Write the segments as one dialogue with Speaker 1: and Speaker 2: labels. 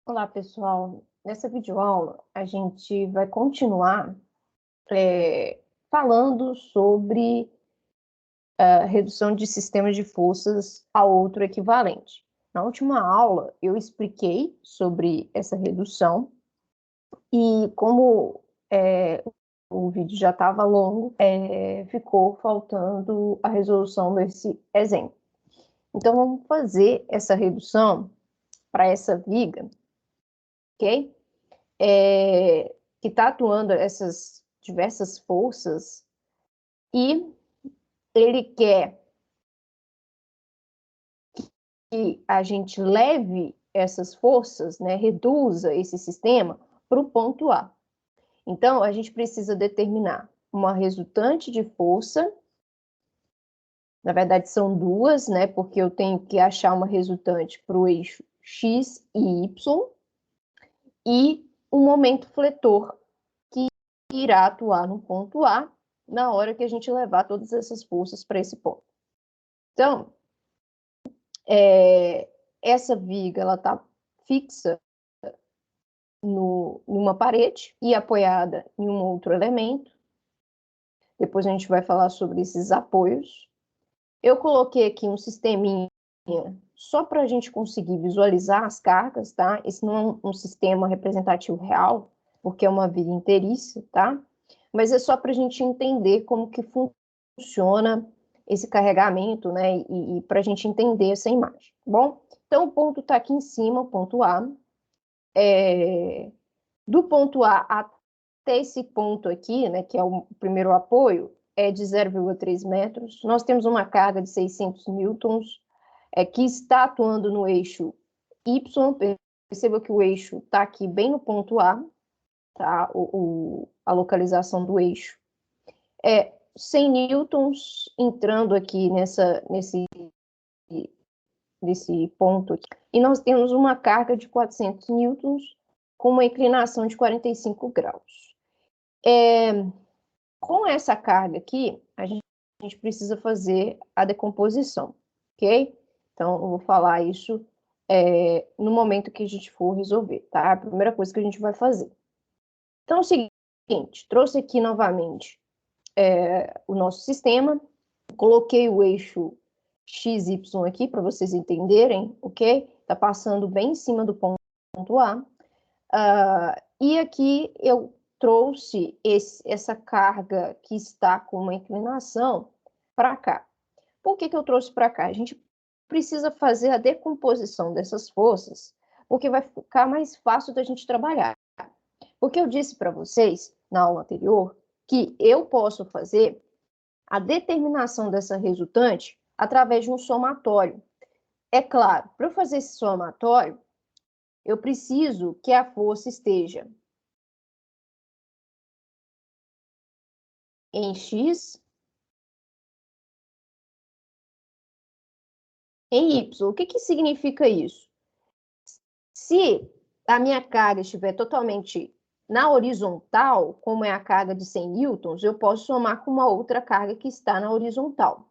Speaker 1: Olá, pessoal. Nessa videoaula, a gente vai continuar falando sobre a redução de sistemas de forças a outro equivalente. Na última aula, eu expliquei sobre essa redução e como o vídeo já estava longo, ficou faltando a resolução desse exemplo. Então, vamos fazer essa redução para essa viga, ok? Que está atuando essas diversas forças e ele quer que a gente leve essas forças, né, reduza esse sistema para o ponto A. Então, a gente precisa determinar uma resultante de força, na verdade são duas, né, porque eu tenho que achar uma resultante para o eixo X e Y, e um momento fletor que irá atuar no ponto A na hora que a gente levar todas essas forças para esse ponto. Então, essa viga ela está fixa numa parede e apoiada em um outro elemento. Depois a gente vai falar sobre esses apoios. Eu coloquei aqui um sisteminha só para a gente conseguir visualizar as cargas, tá? Esse não é um sistema representativo real, porque é uma viga inteiriça, tá? Mas é só para a gente entender como que funciona esse carregamento, né? E para a gente entender essa imagem, tá bom? Então, o ponto está aqui em cima, o ponto A. Do ponto A até esse ponto aqui, né, que é o primeiro apoio, é de 0,3 metros. Nós temos uma carga de 600 newtons, que está atuando no eixo Y. Perceba que o eixo está aqui bem no ponto A, tá? A localização do eixo. 100 newtons entrando aqui nesse ponto aqui. E nós temos uma carga de 400 newtons com uma inclinação de 45 graus. Com essa carga aqui, a gente precisa fazer a decomposição, ok? Então, eu vou falar isso no momento que a gente for resolver, tá? A primeira coisa que a gente vai fazer. Então, é o seguinte, trouxe aqui novamente o nosso sistema, coloquei o eixo XY aqui para vocês entenderem, ok? Está passando bem em cima do ponto A. E aqui eu trouxe essa carga que está com uma inclinação para cá. Por que eu trouxe para cá? A gente precisa fazer a decomposição dessas forças, porque vai ficar mais fácil da gente trabalhar. Porque eu disse para vocês, na aula anterior, que eu posso fazer a determinação dessa resultante através de um somatório. É claro, para eu fazer esse somatório, eu preciso que a força esteja em X, em Y. O que significa isso? Se a minha carga estiver totalmente na horizontal, como é a carga de 100 newtons, eu posso somar com uma outra carga que está na horizontal.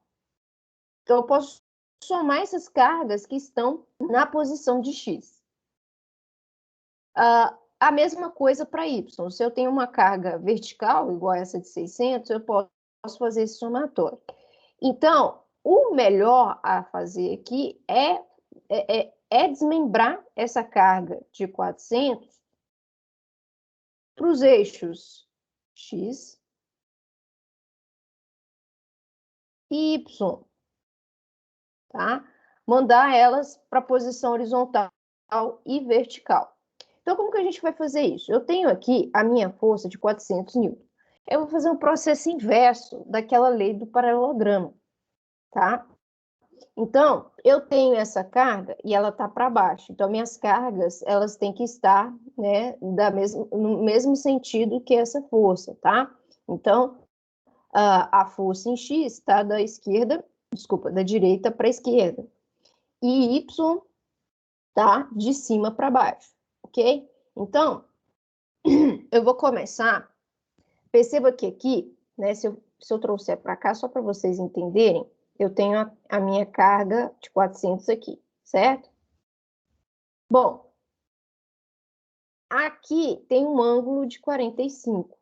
Speaker 1: Então, eu posso somar essas cargas que estão na posição de X. A mesma coisa para Y. Se eu tenho uma carga vertical, igual essa de 600, eu posso fazer esse somatório. Então, o melhor a fazer aqui é desmembrar essa carga de 400 para os eixos X e Y, tá? Mandar elas para a posição horizontal e vertical. Então, como que a gente vai fazer isso? Eu tenho aqui a minha força de 400 newton. Eu vou fazer um processo inverso daquela lei do paralelogramo, tá? Então, eu tenho essa carga e ela está para baixo. Então, minhas cargas, elas têm que estar, né, no mesmo sentido que essa força, tá? Então, a força em X está da direita para a esquerda. E Y tá de cima para baixo, ok? Então, eu vou começar. Perceba que aqui, né, se eu trouxer para cá, só para vocês entenderem, eu tenho a minha carga de 400 aqui, certo? Bom, aqui tem um ângulo de 45.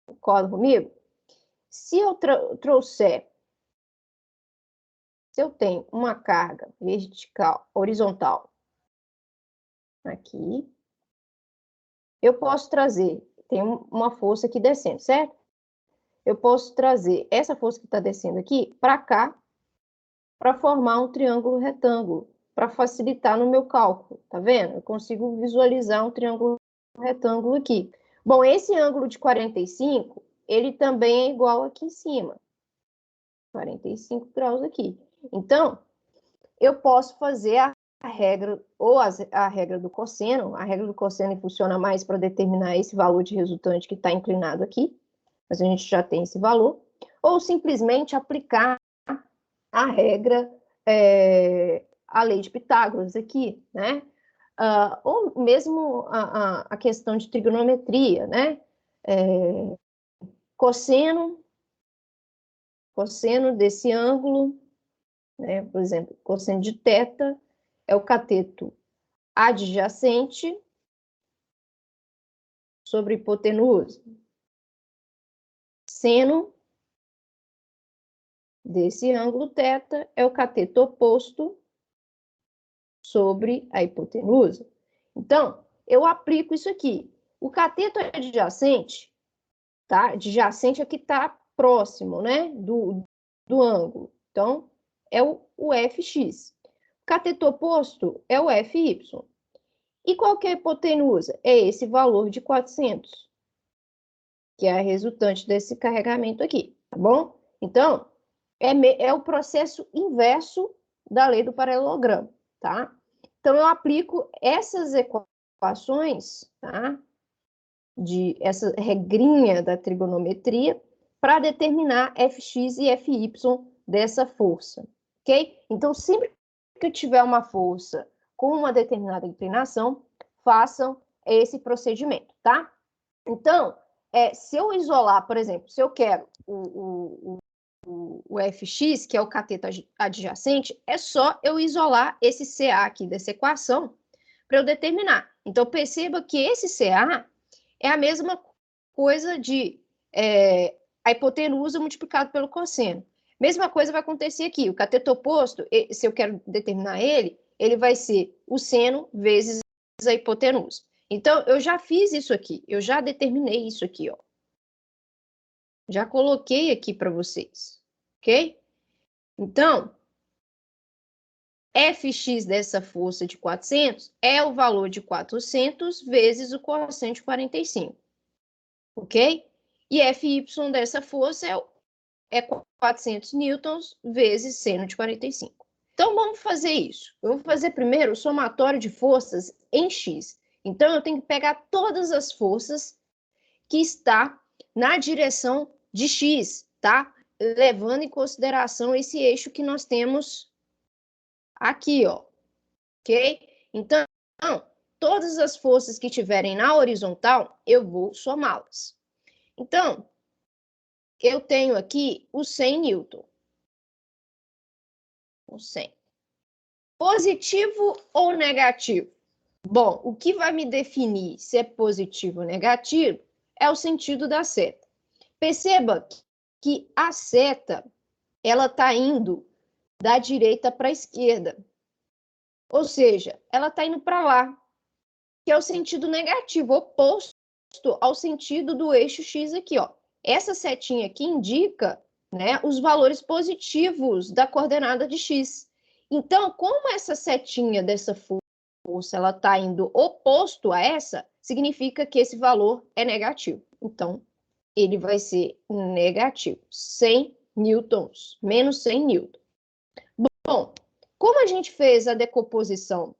Speaker 1: Concorda comigo? Se eu trouxer, se eu tenho uma carga vertical, horizontal, aqui, eu posso trazer, tem uma força aqui descendo, certo? Eu posso trazer essa força que está descendo aqui para cá, para formar um triângulo retângulo, para facilitar no meu cálculo, tá vendo? Eu consigo visualizar um triângulo retângulo aqui. Bom, esse ângulo de 45, ele também é igual aqui em cima. 45 graus aqui. Então, eu posso fazer a regra, ou a regra do cosseno. A regra do cosseno funciona mais para determinar esse valor de resultante que está inclinado aqui, mas a gente já tem esse valor. Ou simplesmente aplicar a regra, a lei de Pitágoras aqui, né? Ou mesmo a questão de trigonometria, né? Cosseno desse ângulo, né? Por exemplo, cosseno de θ é o cateto adjacente sobre hipotenusa. Seno desse ângulo θ é o cateto oposto sobre a hipotenusa. Então, eu aplico isso aqui. O cateto adjacente, tá? Adjacente é que está próximo, né? Do ângulo. Então, é o fx. O cateto oposto é o fy. E qual que é a hipotenusa? É esse valor de 400, que é a resultante desse carregamento aqui, tá bom? Então, é o processo inverso da lei do paralelogramo, tá? Então, eu aplico essas equações, tá? Essa regrinha da trigonometria para determinar fx e fy dessa força, ok? Então, sempre que eu tiver uma força com uma determinada inclinação, façam esse procedimento, tá? Então, se eu isolar, por exemplo, se eu quero o fx, que é o cateto adjacente, é só eu isolar esse CA aqui dessa equação para eu determinar. Então, perceba que esse CA é a mesma coisa de a hipotenusa multiplicado pelo cosseno. Mesma coisa vai acontecer aqui. O cateto oposto, se eu quero determinar ele vai ser o seno vezes a hipotenusa. Então, eu já fiz isso aqui. Eu já determinei isso aqui, ó. Já coloquei aqui para vocês, ok? Então, fx dessa força de 400 é o valor de 400 vezes o cosseno de 45, ok? E fy dessa força é 400 newtons vezes seno de 45. Então, vamos fazer isso. Eu vou fazer primeiro o somatório de forças em x. Então, eu tenho que pegar todas as forças que está na direção de x, tá? Levando em consideração esse eixo que nós temos aqui, ó. Ok? Então, todas as forças que tiverem na horizontal, eu vou somá-las. Então, eu tenho aqui o 100 newton. O 100. Positivo ou negativo? Bom, o que vai me definir se é positivo ou negativo é o sentido da seta. Perceba que a seta, ela está indo da direita para a esquerda. Ou seja, ela está indo para lá, que é o sentido negativo, oposto ao sentido do eixo X aqui, ó. Essa setinha aqui indica, né, os valores positivos da coordenada de X. Então, como essa setinha dessa força ela está indo oposto a essa, significa que esse valor é negativo. Então, ele vai ser negativo, 100 newtons, menos 100 newtons. Bom, como a gente fez a decomposição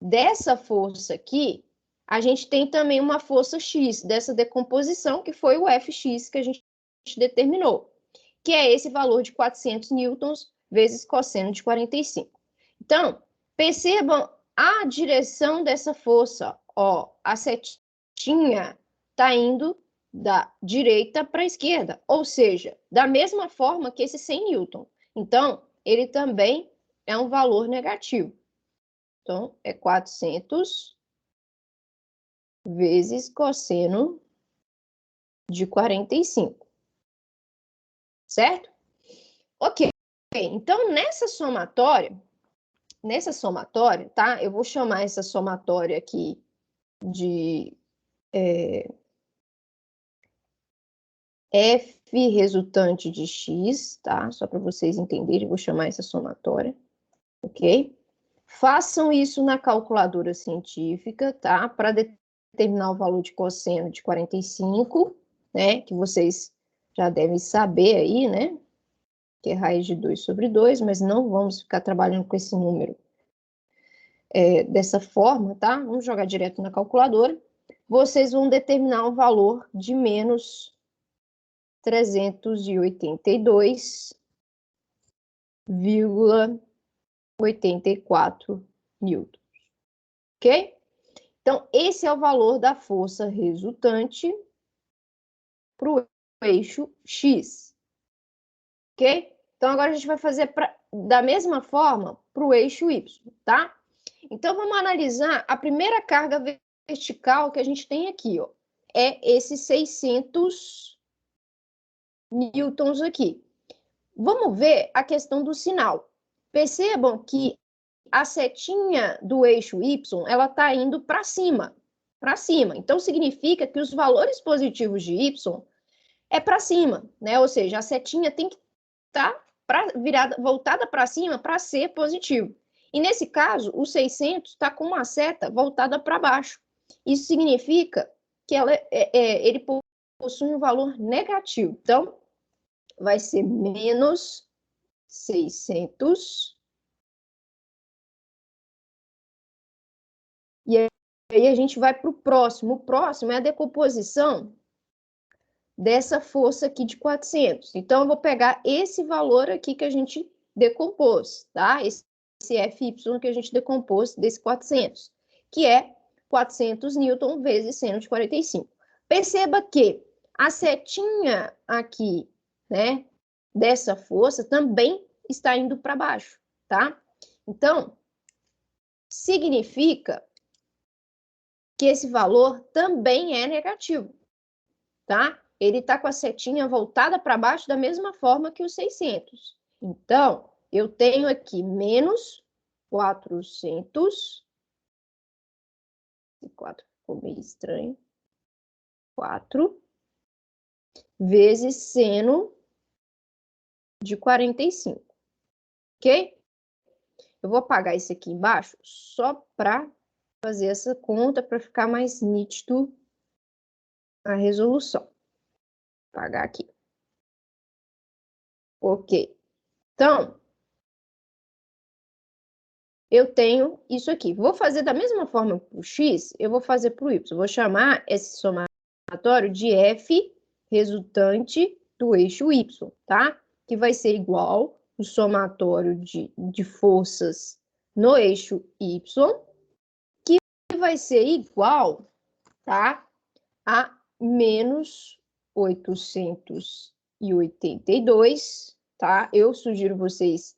Speaker 1: dessa força aqui, a gente tem também uma força X dessa decomposição, que foi o Fx que a gente determinou, que é esse valor de 400 newtons vezes cosseno de 45. Então, percebam a direção dessa força, ó, a setinha está indo da direita para a esquerda, ou seja, da mesma forma que esse 100 newton. Então, ele também é um valor negativo. Então, é 400 vezes cosseno de 45. Certo? Ok. Então, nessa somatória, tá? Eu vou chamar essa somatória aqui de F resultante de X, tá? Só para vocês entenderem, vou chamar essa somatória, ok? Façam isso na calculadora científica, tá? Para determinar o valor de cosseno de 45, né? Que vocês já devem saber aí, né? Que é raiz de 2 sobre 2, mas não vamos ficar trabalhando com esse número dessa forma, tá? Vamos jogar direto na calculadora. Vocês vão determinar um valor de menos 382,84 newtons, ok? Então, esse é o valor da força resultante para o eixo X, ok? Então, agora a gente vai fazer da mesma forma para o eixo Y, tá? Então, vamos analisar a primeira carga vertical que a gente tem aqui, ó. É esses 600 newtons aqui. Vamos ver a questão do sinal. Percebam que a setinha do eixo Y, ela está indo para cima, Então, significa que os valores positivos de Y é para cima, né? Ou seja, a setinha tem que estar voltada para cima para ser positivo. E nesse caso, o 600 está com uma seta voltada para baixo. Isso significa que ele possui um valor negativo. Então, vai ser menos 600. E aí a gente vai para o próximo. O próximo é a decomposição dessa força aqui de 400. Então, eu vou pegar esse valor aqui que a gente decompôs, tá? Esse FY que a gente decompôs desse 400, que é 400 newton vezes seno de 45. Perceba que a setinha aqui, né, dessa força também está indo para baixo, tá? Então, significa que esse valor também é negativo, tá? Ele está com a setinha voltada para baixo da mesma forma que os 600. Então, eu tenho aqui menos 400. Esse 4 ficou meio estranho. 4 vezes seno de 45. Ok? Eu vou apagar isso aqui embaixo só para fazer essa conta, para ficar mais nítido a resolução. Vou apagar aqui. Ok. Então, eu tenho isso aqui. Vou fazer da mesma forma para o X, eu vou fazer para o Y. Vou chamar esse somatório de F resultante do eixo Y, tá? Que vai ser igual o somatório de forças no eixo Y, que vai ser igual, tá? A menos 882, tá? Eu sugiro vocês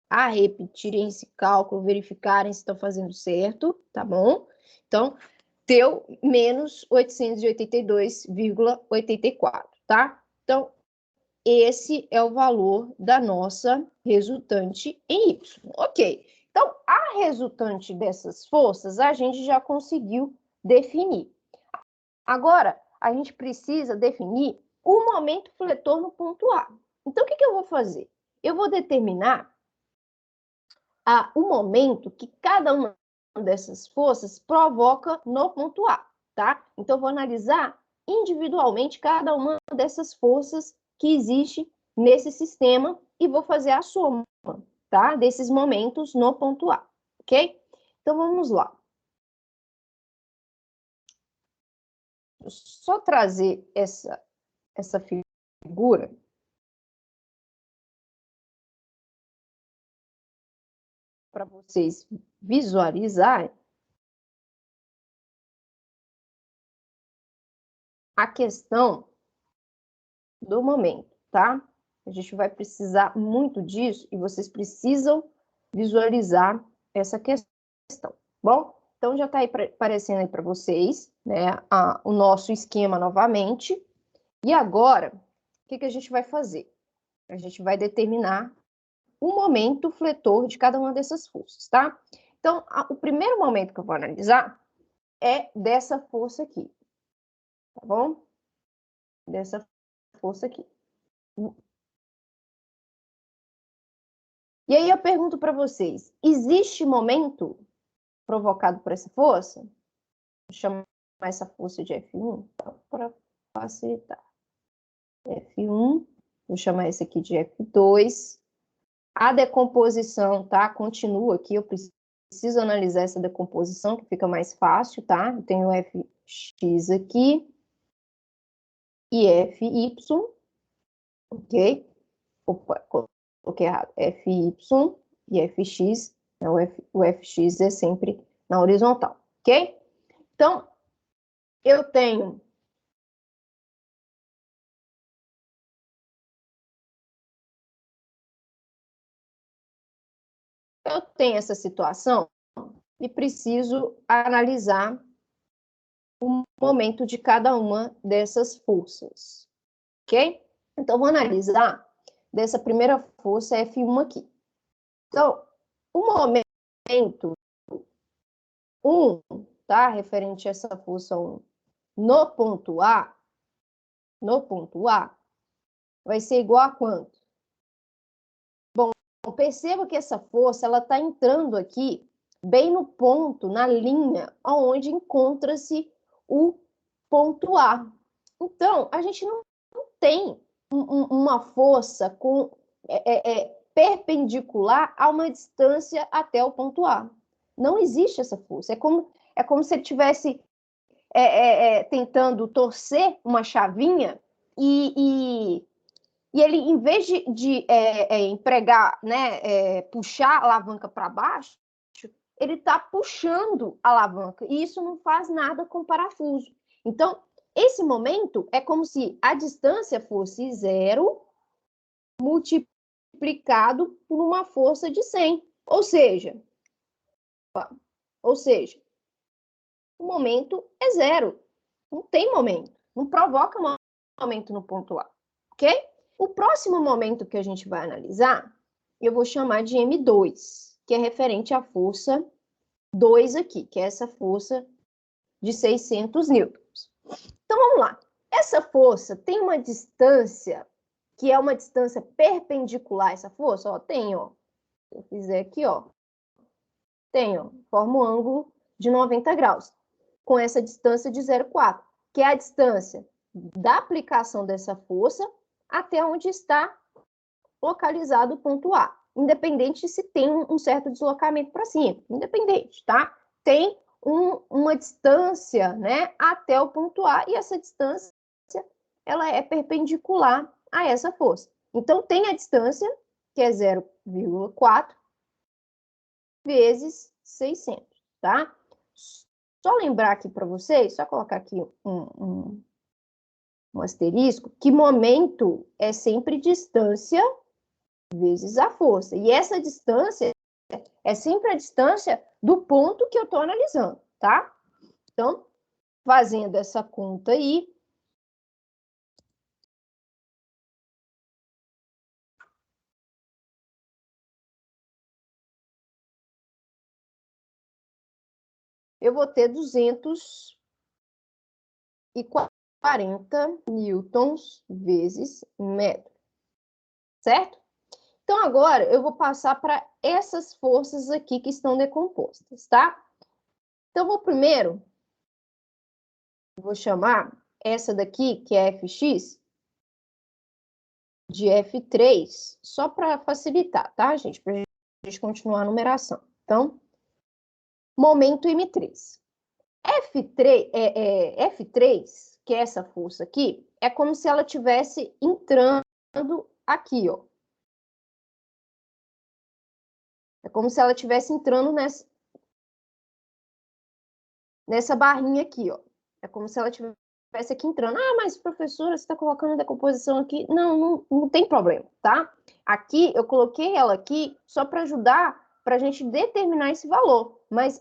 Speaker 1: a repetirem esse cálculo, verificarem se estão fazendo certo, tá bom? Então, deu menos 882,84, tá? Então, esse é o valor da nossa resultante em Y. Ok. Então, a resultante dessas forças, a gente já conseguiu definir. Agora, a gente precisa definir o momento fletor no ponto A. Então, o que eu vou fazer? Eu vou determinar o momento que cada uma dessas forças provoca no ponto A, tá? Então, eu vou analisar individualmente cada uma dessas forças que existe nesse sistema e vou fazer a soma, tá? Desses momentos no ponto A, ok? Então, vamos lá. Vou só trazer essa figura para vocês visualizarem a questão do momento, tá? A gente vai precisar muito disso e vocês precisam visualizar essa questão, bom? Então, já está aí aparecendo aí para vocês né, o nosso esquema novamente. E agora, o que a gente vai fazer? A gente vai determinar o momento fletor de cada uma dessas forças, tá? Então, o primeiro momento que eu vou analisar é dessa força aqui, tá bom? Dessa força aqui. E aí eu pergunto para vocês, existe momento provocado por essa força? Vou chamar essa força de F1 para facilitar. F1, vou chamar esse aqui de F2. A decomposição, tá? Continua aqui, eu preciso analisar essa decomposição, que fica mais fácil, tá? Eu tenho Fx aqui e Fy, ok? Opa, coloquei errado. Fy e Fx, né? O Fx é sempre na horizontal, ok? Então, eu tenho essa situação e preciso analisar o momento de cada uma dessas forças, ok? Então, vou analisar dessa primeira força F1 aqui. Então, o momento 1, tá? Referente a essa força 1, no ponto A, vai ser igual a quanto? Bom, perceba que essa força, ela está entrando aqui, bem no ponto, na linha, onde encontra-se o ponto A. Então, a gente não tem uma força perpendicular a uma distância até o ponto A. Não existe essa força. É como se ele estivesse tentando torcer uma chavinha e ele, em vez de empregar, né, puxar a alavanca para baixo, ele está puxando a alavanca. E isso não faz nada com o parafuso. Então, esse momento é como se a distância fosse 0 multiplicado por uma força de 100. Ou seja, o momento é 0. Não tem momento. Não provoca momento no ponto A. Ok? O próximo momento que a gente vai analisar, eu vou chamar de M2, que é referente à força 2 aqui, que é essa força de 600 newtons. Então, vamos lá. Essa força tem uma distância, que é uma distância perpendicular a essa força? Ó, tem, ó. Se eu fizer aqui, ó. Tem, ó. Forma um ângulo de 90 graus, com essa distância de 0,4, que é a distância da aplicação dessa força até onde está localizado o ponto A. Independente se tem um certo deslocamento para cima. Independente, tá? Tem uma distância, né, até o ponto A, e essa distância ela é perpendicular a essa força. Então, tem a distância, que é 0,4 vezes 600, tá? Só lembrar aqui para vocês, só colocar aqui um asterisco, que momento é sempre distância vezes a força. E essa distância é sempre a distância do ponto que eu estou analisando, tá? Então, fazendo essa conta aí, eu vou ter 240 newtons vezes metro, certo? Então, agora, eu vou passar para essas forças aqui que estão decompostas, tá? Então, vou chamar essa daqui, que é Fx, de F3, só para facilitar, tá, gente? Para a gente continuar a numeração. Então, momento M3. F3, que é essa força aqui, é como se ela estivesse entrando aqui, ó. É como se ela estivesse entrando nessa barrinha aqui, ó. É como se ela estivesse aqui entrando. Ah, mas professora, você está colocando a decomposição aqui. Não tem problema, tá? Aqui, eu coloquei ela aqui só para ajudar para a gente determinar esse valor. Mas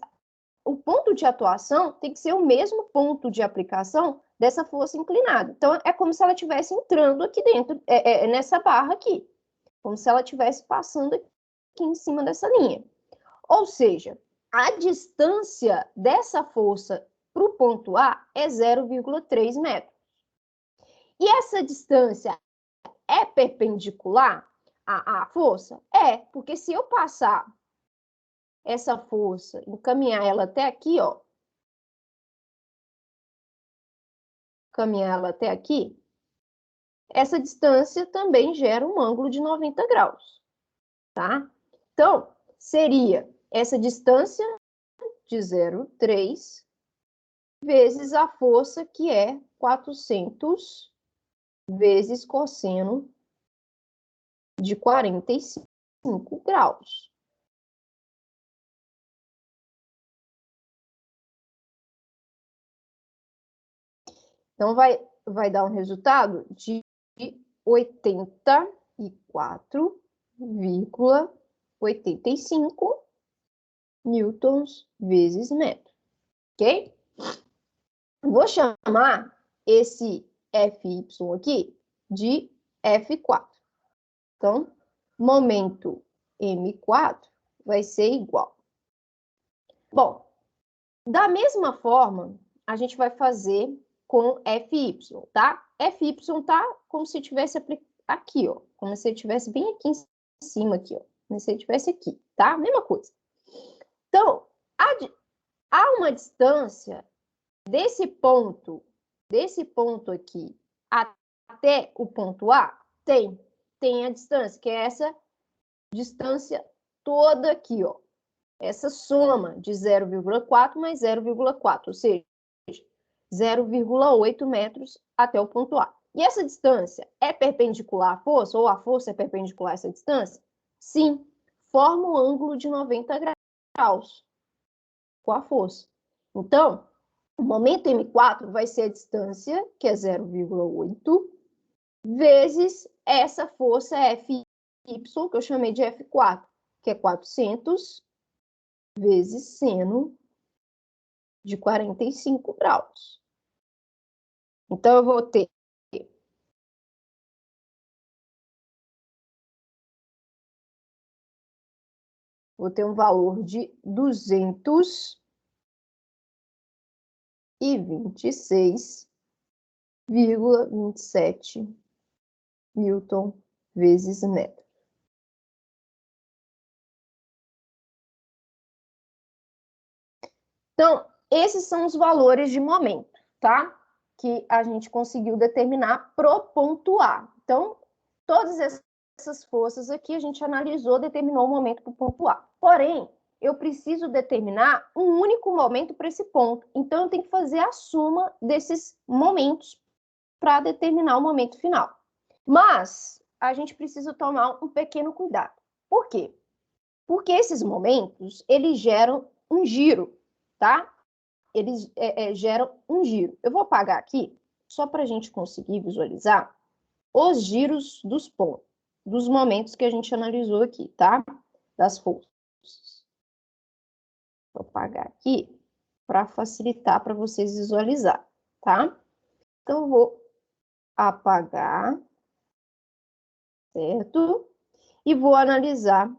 Speaker 1: o ponto de atuação tem que ser o mesmo ponto de aplicação dessa força inclinada. Então, é como se ela estivesse entrando aqui dentro, nessa barra aqui. Como se ela estivesse passando aqui em cima dessa linha. Ou seja, a distância dessa força para o ponto A é 0,3 metros. E essa distância é perpendicular à força? É, porque se eu passar essa força, encaminhar ela até aqui, ó, caminhar ela até aqui, essa distância também gera um ângulo de 90 graus, tá? Então, seria essa distância de 0,3 vezes a força, que é 400 vezes cosseno de 45 graus. Então, vai dar um resultado de 84,85 newtons vezes metro, ok? Vou chamar esse Fy aqui de F4. Então, momento M4 vai ser igual. Bom, da mesma forma, a gente vai fazer com Fy, tá? Fy tá como se tivesse aqui, ó. Como se ele estivesse bem aqui em cima, aqui, ó. Como se ele estivesse aqui, tá? Mesma coisa. Então, há uma distância desse ponto aqui até o ponto A? Tem a distância, que é essa distância toda aqui, ó. Essa soma de 0,4 mais 0,4, ou seja, 0,8 metros até o ponto A. E essa distância é perpendicular à força, ou a força é perpendicular a essa distância? Sim, forma um ângulo de 90 graus com a força. Então, o momento M4 vai ser a distância, que é 0,8, vezes essa força Fy, que eu chamei de F4, que é 400 vezes seno de 45 graus. Então, eu vou ter um valor de 226,27 newton vezes metro. Então, esses são os valores de momento, tá? Que a gente conseguiu determinar pro ponto A. Então, todas essas forças aqui a gente analisou, determinou o momento para o ponto A. Porém, eu preciso determinar um único momento para esse ponto. Então, eu tenho que fazer a soma desses momentos para determinar o momento final. Mas a gente precisa tomar um pequeno cuidado. Por quê? Porque esses momentos, eles geram um giro, tá? Eles geram um giro. Eu vou apagar aqui, só para a gente conseguir visualizar os giros dos pontos, dos momentos que a gente analisou aqui, tá? Das forças. Vou apagar aqui para facilitar para vocês visualizar, tá? Então, eu vou apagar, certo? E vou analisar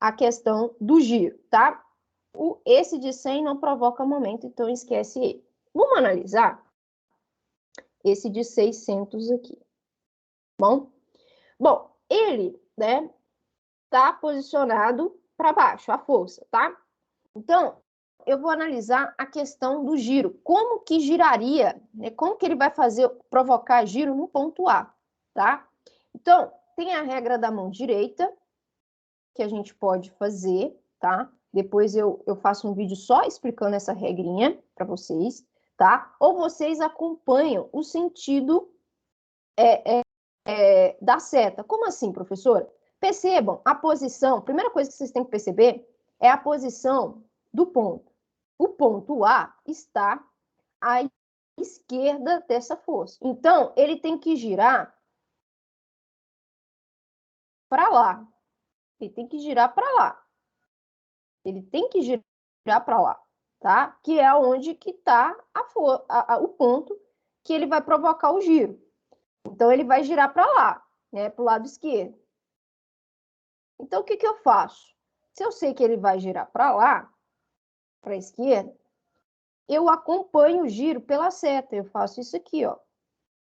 Speaker 1: a questão do giro, tá? Esse de 100 não provoca momento, então esquece ele. Vamos analisar esse de 600 aqui. Bom, ele, né, tá posicionado para baixo, a força, tá? Então, eu vou analisar a questão do giro. Como que giraria, né? Como que ele vai provocar giro no ponto A, tá? Então, tem a regra da mão direita, que a gente pode fazer, tá? Depois eu faço um vídeo só explicando essa regrinha para vocês, tá? Ou vocês acompanham o sentido da seta. Como assim, professora? Percebam a posição. Primeira coisa que vocês têm que perceber é a posição do ponto. O ponto A está à esquerda dessa força. Então, ele tem que girar para lá. Ele tem que girar para lá. Ele tem que girar para lá, tá? Que é onde que está o ponto que ele vai provocar o giro. Então, ele vai girar para lá, né? Para o lado esquerdo. Então, o que que eu faço? Se eu sei que ele vai girar para lá, para a esquerda, eu acompanho o giro pela seta. Eu faço isso aqui, ó.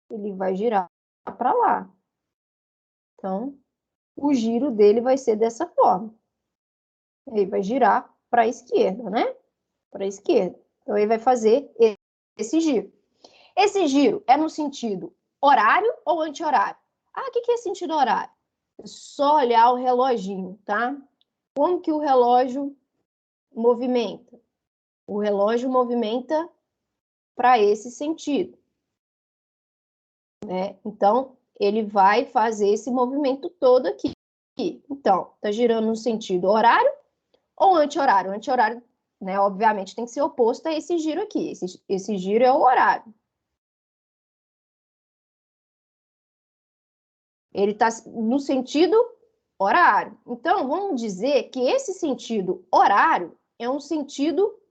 Speaker 1: Ele vai girar para lá. Então, o giro dele vai ser dessa forma. Ele vai girar para a esquerda, né? Para a esquerda. Então, ele vai fazer esse giro. Esse giro é no sentido horário ou anti-horário? Ah, o que é sentido horário? É só olhar o reloginho, tá? Como que o relógio movimenta? O relógio movimenta para esse sentido, né? Então, ele vai fazer esse movimento todo aqui. Então, tá girando no sentido horário ou anti-horário? Anti-horário, né, obviamente, tem que ser oposto a esse giro aqui. Esse giro é o horário. Ele está no sentido horário. Então, vamos dizer que esse sentido horário é um sentido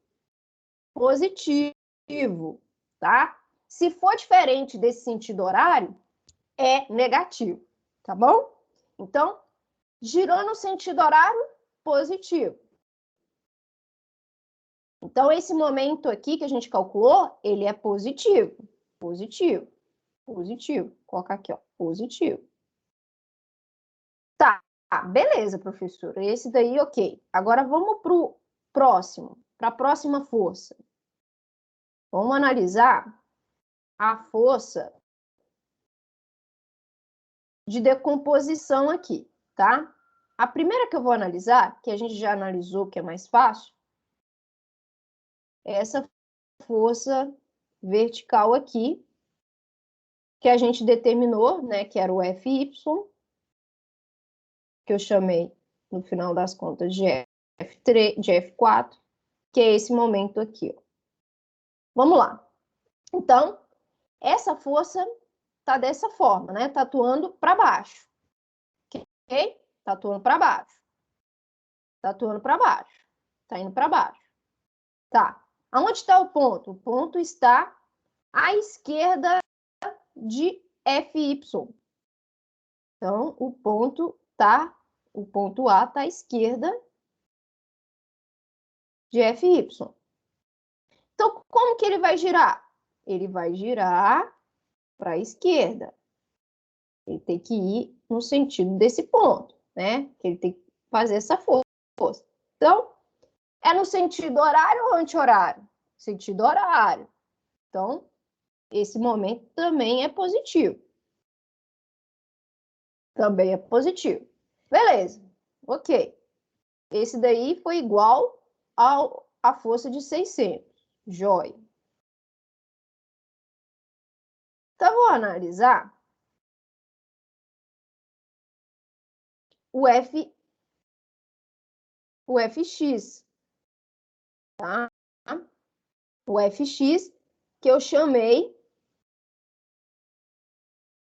Speaker 1: positivo, tá? Se for diferente desse sentido horário, é negativo, tá bom? Então, girou no sentido horário, positivo. Então, esse momento aqui que a gente calculou, ele é positivo. Positivo. Positivo. Vou colocar aqui, ó. Positivo. Tá, beleza, professor. Esse daí, ok. Agora vamos para o próximo, para a próxima força. Vamos analisar a força de decomposição aqui, tá? A primeira que eu vou analisar, que a gente já analisou, que é mais fácil, é essa força vertical aqui, que a gente determinou, né, que era o Fy, que eu chamei, no final das contas, de F3, de F4, que é esse momento aqui, ó. Vamos lá. Então, essa força tá dessa forma, né? Tá atuando para baixo, ok? Tá atuando para baixo. Tá atuando para baixo. Tá indo para baixo. Tá. Aonde está o ponto? O ponto está à esquerda de Fy. Então, o ponto A está à esquerda de Fy. Então, como que ele vai girar? Ele vai girar para a esquerda. Ele tem que ir no sentido desse ponto, né? Ele tem que fazer essa força. Então, é no sentido horário ou anti-horário? Sentido horário. Então, esse momento também é positivo. Também é positivo. Beleza. Ok. Esse daí foi igual à força de 600. Jóia. Então, vou analisar o Fx, tá? O Fx que eu chamei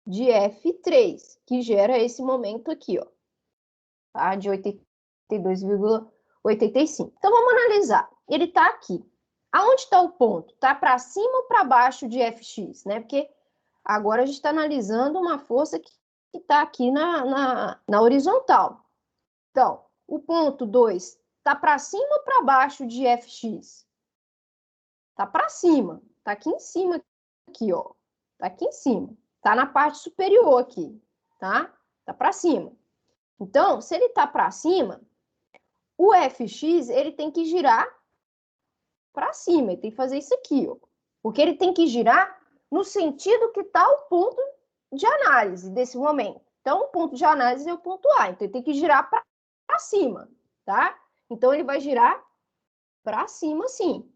Speaker 1: de F3, que gera esse momento aqui, ó, tá? De 82,85. Então, vamos analisar. Ele está aqui. Aonde está o ponto? Está para cima ou para baixo de Fx, né? Porque agora a gente está analisando uma força que está aqui na horizontal. Então, o ponto 2 está para cima ou para baixo de Fx? Está para cima. Está aqui em cima, aqui, ó. Está aqui em cima. Está na parte superior aqui, tá? Está para cima. Então, se ele está para cima, o Fx ele tem que girar para cima. Ele tem que fazer isso aqui, ó. Porque ele tem que girar no sentido que está o ponto de análise desse momento. Então, o ponto de análise é o ponto A. Então, ele tem que girar para cima, tá? Então, ele vai girar para cima, sim.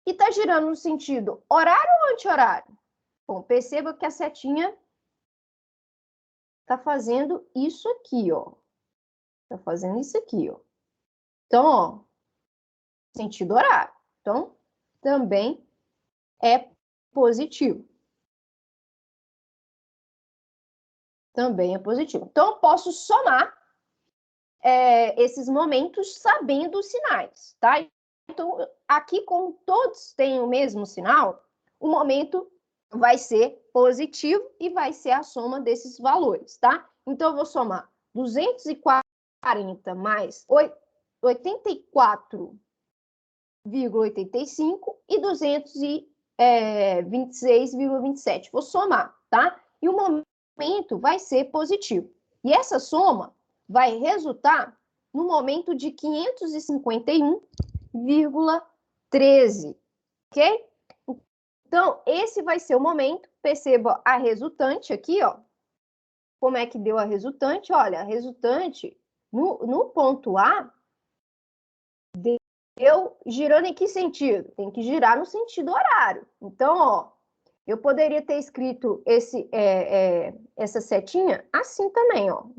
Speaker 1: E está girando no sentido horário ou anti-horário? Bom, perceba que a setinha está fazendo isso aqui, ó. Está fazendo isso aqui, ó. Então, ó, sentido horário. Então, também é positivo. Também é positivo. Então, eu posso somar esses momentos sabendo os sinais, tá? aqui, como todos têm o mesmo sinal, o momento vai ser positivo e vai ser a soma desses valores, tá? Então, eu vou somar 240 mais 84,85 e 226,27. Vou somar, tá? E o momento vai ser positivo. E essa soma vai resultar no momento de 551,13, ok? Então, esse vai ser o momento. Perceba a resultante aqui, ó. Como é que deu a resultante? Olha, a resultante no ponto A deu girando em que sentido? Tem que girar no sentido horário. Então, ó, eu poderia ter escrito essa setinha assim também, ó. Não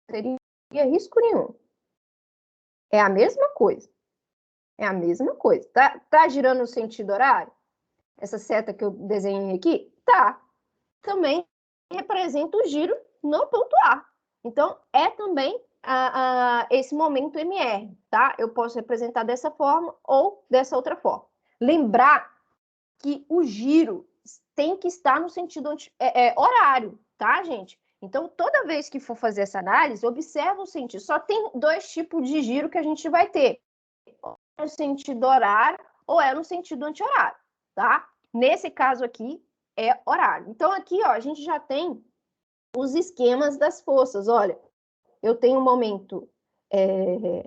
Speaker 1: teria risco nenhum. É a mesma coisa. É a mesma coisa. Tá girando no sentido horário? Essa seta que eu desenhei aqui? Tá. Também representa o giro no ponto A. Então, é também esse momento MR, tá? Eu posso representar dessa forma ou dessa outra forma. Lembrar que o giro tem que estar no sentido horário, tá, gente? Então, toda vez que for fazer essa análise, observa o sentido. Só tem dois tipos de giro que a gente vai ter. Ou é no sentido horário ou é no sentido anti-horário, tá? Nesse caso aqui, é horário. Então, aqui, ó, a gente já tem os esquemas das forças. Olha, eu tenho um momento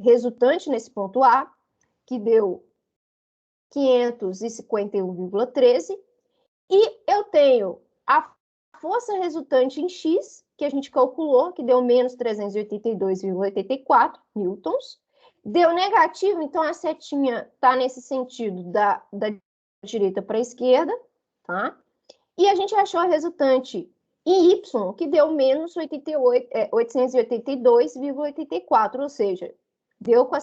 Speaker 1: resultante nesse ponto A, que deu 551,13, e eu tenho a força resultante em X, que a gente calculou, que deu menos 382,84 newtons. Deu negativo, então a setinha está nesse sentido da direita para a esquerda, tá? E a gente achou a resultante em Y, que deu menos 882,84, ou seja, deu com a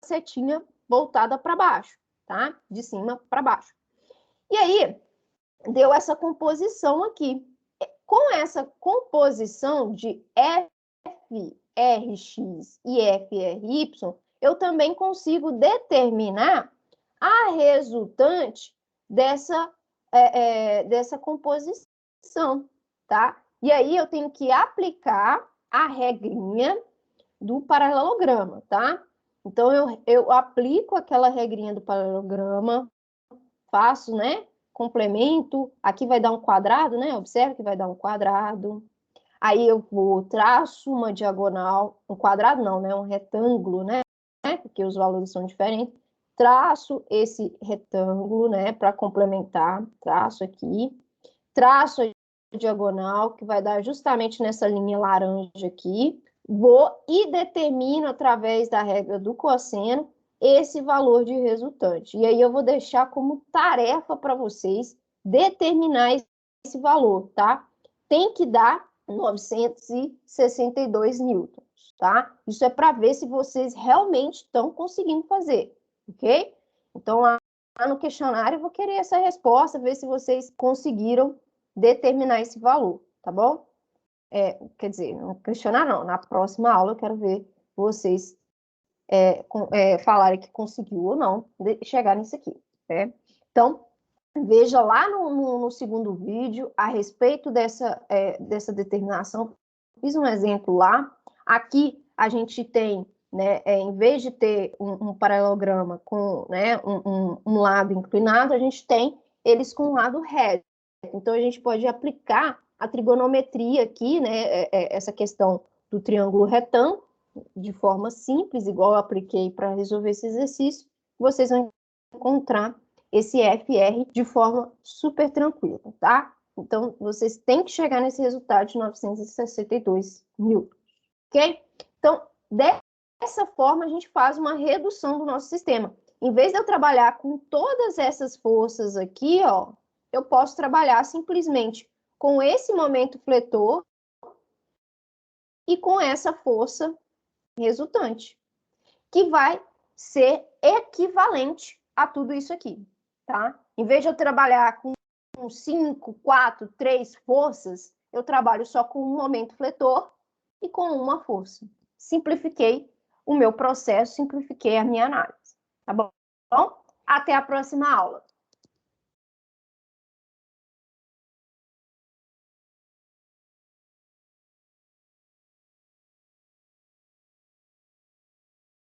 Speaker 1: setinha voltada para baixo, tá? De cima para baixo. E aí, deu essa composição aqui. Com essa composição de FRX e FRY, eu também consigo determinar a resultante dessa composição, tá? E aí eu tenho que aplicar a regrinha do paralelograma, tá? Então, eu aplico aquela regrinha do paralelograma, faço, né? Complemento, aqui vai dar um quadrado, né? Observa que vai dar um quadrado. Aí eu traço uma diagonal, um quadrado não, né? Um retângulo, né? Porque os valores são diferentes. Traço esse retângulo, né? Para complementar, traço aqui. Traço a diagonal, que vai dar justamente nessa linha laranja aqui. Vou e determino, através da regra do cosseno, esse valor de resultante. E aí eu vou deixar como tarefa para vocês determinar esse valor, tá? Tem que dar 962 newtons, tá? Isso é para ver se vocês realmente estão conseguindo fazer, ok? Então, lá no questionário, eu vou querer essa resposta, ver se vocês conseguiram determinar esse valor, tá bom? Quer dizer, no questionário não, na próxima aula eu quero ver vocês falarem que conseguiu ou não chegar nisso aqui, né? Então, veja lá no segundo vídeo a respeito dessa determinação. Fiz um exemplo lá. Aqui a gente tem, né, em vez de ter um paralelograma com, né, um lado inclinado, a gente tem eles com um lado reto. Então, a gente pode aplicar a trigonometria aqui, né, essa questão do triângulo retângulo, de forma simples, igual eu apliquei para resolver esse exercício, vocês vão encontrar esse FR de forma super tranquila, tá? Então, vocês têm que chegar nesse resultado de 962 newtons, ok? Então, dessa forma, a gente faz uma redução do nosso sistema. Em vez de eu trabalhar com todas essas forças aqui, ó, eu posso trabalhar simplesmente com esse momento fletor e com essa força resultante, que vai ser equivalente a tudo isso aqui, tá? Em vez de eu trabalhar com 5, 4, 3 forças, eu trabalho só com um momento fletor e com uma força. Simplifiquei o meu processo, simplifiquei a minha análise, tá bom? até a próxima aula.